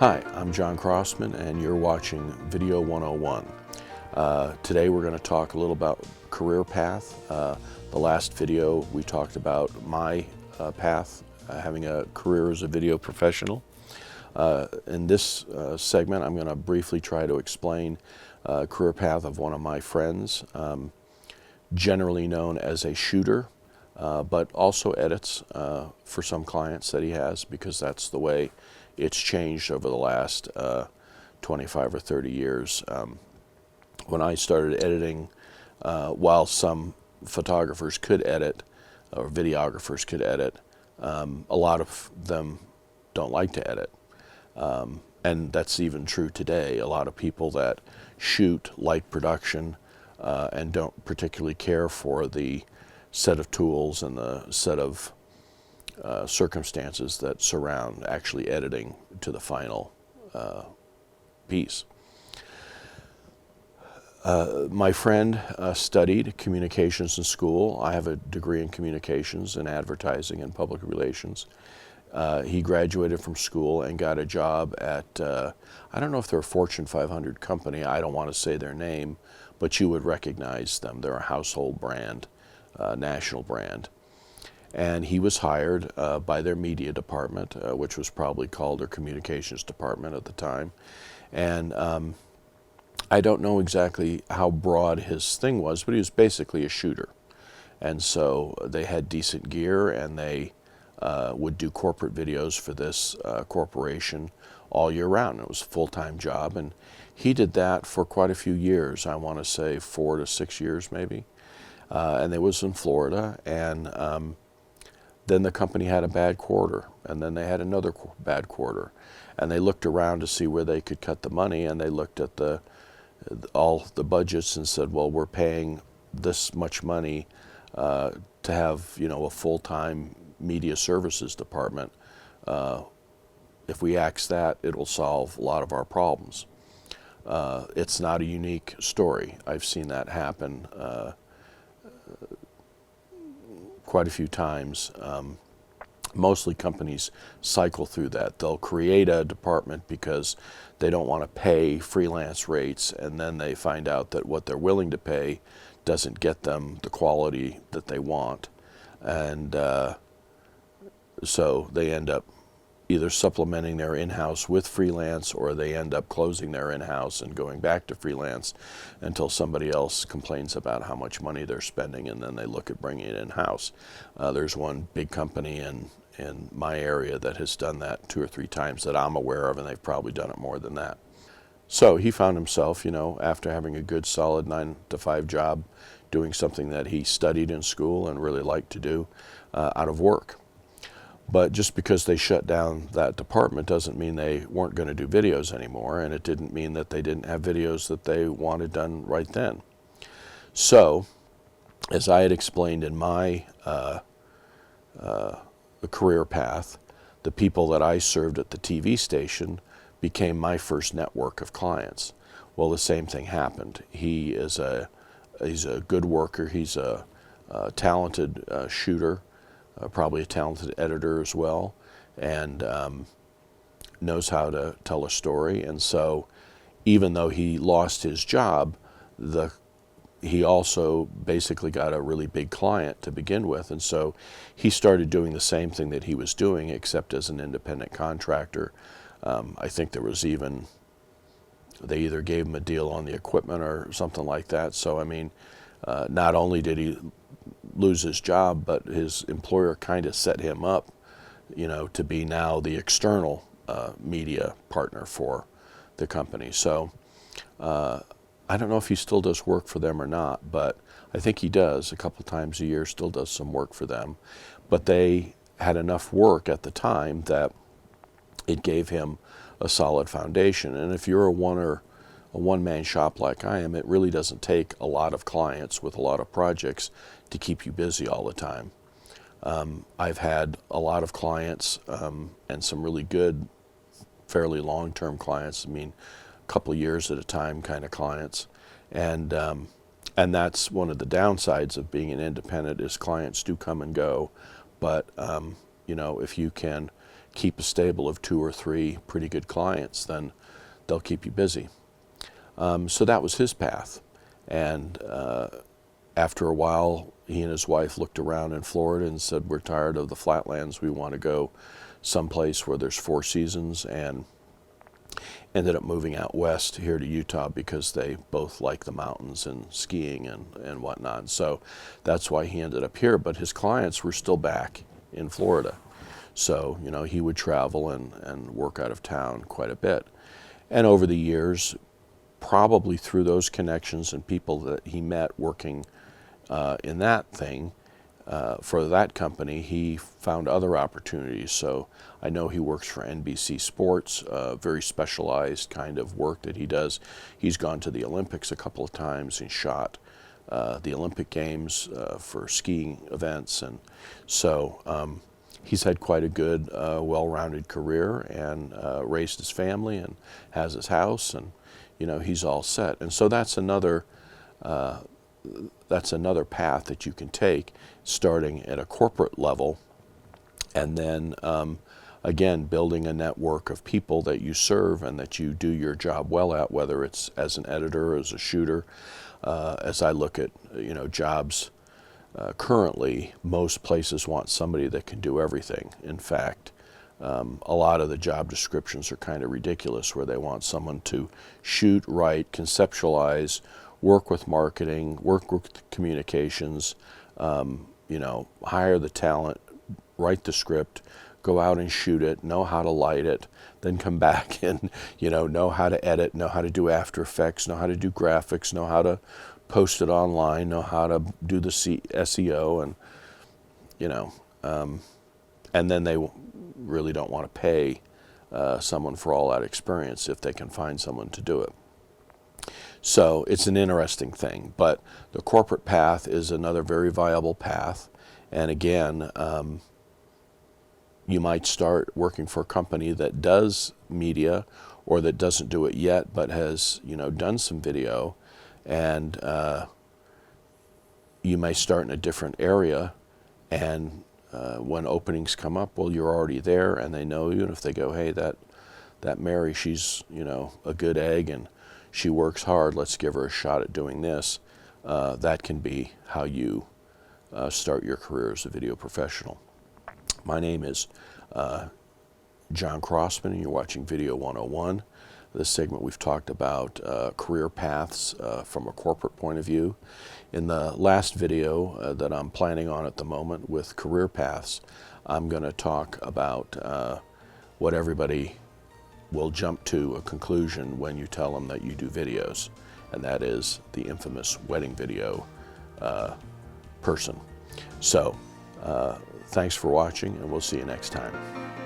Hi, I'm John Crossman and you're watching Video 101. Today we're going to talk a little about career path. The last video we talked about my path, having a career as a video professional. In this segment I'm going to briefly try to explain career path of one of my friends, generally known as a shooter, but also edits for some clients that he has, because that's the way it's changed over the last 25 or 30 years. When I started editing, while some photographers could edit, or videographers could edit, a lot of them don't like to edit. And that's even true today. A lot of people that shoot like production and don't particularly care for the set of tools and the set of circumstances that surround actually editing to the final piece. My friend studied communications in school. I have a degree in communications and advertising and public relations. He graduated from school and got a job at, I don't know if they're a Fortune 500 company, I don't want to say their name, but you would recognize them. They're a household brand, national brand. And he was hired by their media department, which was probably called their communications department at the time. And I don't know exactly how broad his thing was, but he was basically a shooter. And so they had decent gear, and they would do corporate videos for this corporation all year round. It was a full-time job, and he did that for quite a few years. I want to say 4 to 6 years maybe. And it was in Florida, and then the company had a bad quarter, and then they had another bad quarter, and they looked around to see where they could cut the money, and they looked at all the budgets and said, well, we're paying this much money to have, a full-time media services department. If we axe that, it'll solve a lot of our problems. It's not a unique story. I've seen that happen quite a few times. Mostly companies cycle through that. They'll create a department because they don't want to pay freelance rates, and then they find out that what they're willing to pay doesn't get them the quality that they want. And so they end up either supplementing their in-house with freelance, or they end up closing their in-house and going back to freelance until somebody else complains about how much money they're spending, and then they look at bringing it in-house. There's one big company in my area that has done that 2 or 3 times that I'm aware of, and they've probably done it more than that. So he found himself, after having a good solid 9-to-5 job, doing something that he studied in school and really liked to do, out of work. But just because they shut down that department doesn't mean they weren't going to do videos anymore, and it didn't mean that they didn't have videos that they wanted done right then. So, as I had explained in my career path, the people that I served at the TV station became my first network of clients. Well, the same thing happened. He's a good worker. He's a talented shooter. Probably a talented editor as well, and knows how to tell a story. And so even though he lost his job, he also basically got a really big client to begin with. And so he started doing the same thing that he was doing, except as an independent contractor. I think there was even, they either gave him a deal on the equipment or something like that. So, I mean, not only did he lose his job, but his employer kind of set him up, to be now the external media partner for the company. So I don't know if he still does work for them or not, but I think he does a couple times a year, still does some work for them. But they had enough work at the time that it gave him a solid foundation. And if you're a one-man shop like I am, it really doesn't take a lot of clients with a lot of projects to keep you busy all the time. I've had a lot of clients and some really good, fairly long-term clients. I mean, a couple of years at a time kind of clients. And that's one of the downsides of being an independent, is clients do come and go. But if you can keep a stable of 2 or 3 pretty good clients, then they'll keep you busy. So that was his path. And after a while, he and his wife looked around in Florida and said, we're tired of the flatlands. We want to go someplace where there's 4 seasons, and ended up moving out west here to Utah because they both like the mountains and skiing and whatnot. So that's why he ended up here. But his clients were still back in Florida. So, you know, he would travel and work out of town quite a bit. And over the years, probably through those connections and people that he met working in that thing, for that company, he found other opportunities. So I know he works for NBC Sports, very specialized kind of work that he does. He's gone to the Olympics a couple of times and shot the Olympic Games for skiing events. And so he's had quite a good, well-rounded career, and raised his family and has his house, and you know, he's all set. And so that's another path that you can take, starting at a corporate level, and then again, building a network of people that you serve and that you do your job well at, whether it's as an editor, as a shooter. As I look at, you know, jobs currently, most places want somebody that can do everything. In fact, a lot of the job descriptions are kind of ridiculous, where they want someone to shoot, write, conceptualize, work with marketing, work with communications, you know, hire the talent, write the script, go out and shoot it, know how to light it, then come back and, you know how to edit, know how to do After Effects, know how to do graphics, know how to post it online, know how to do the SEO, and, you know, and then they really don't want to pay someone for all that experience if they can find someone to do it. So it's an interesting thing, but the corporate path is another very viable path. And again, you might start working for a company that does media, or that doesn't do it yet but has, you know, done some video, and you may start in a different area, and when openings come up, well, you're already there and they know you. And if they go, hey, that Mary, she's, you know, a good egg and she works hard, let's give her a shot at doing this, that can be how you start your career as a video professional. My name is John Crossman, and you're watching Video 101. This segment we've talked about career paths from a corporate point of view. In the last video that I'm planning on at the moment with career paths, I'm going to talk about what everybody will jump to a conclusion when you tell them that you do videos, and that is the infamous wedding video person. So thanks for watching, and we'll see you next time.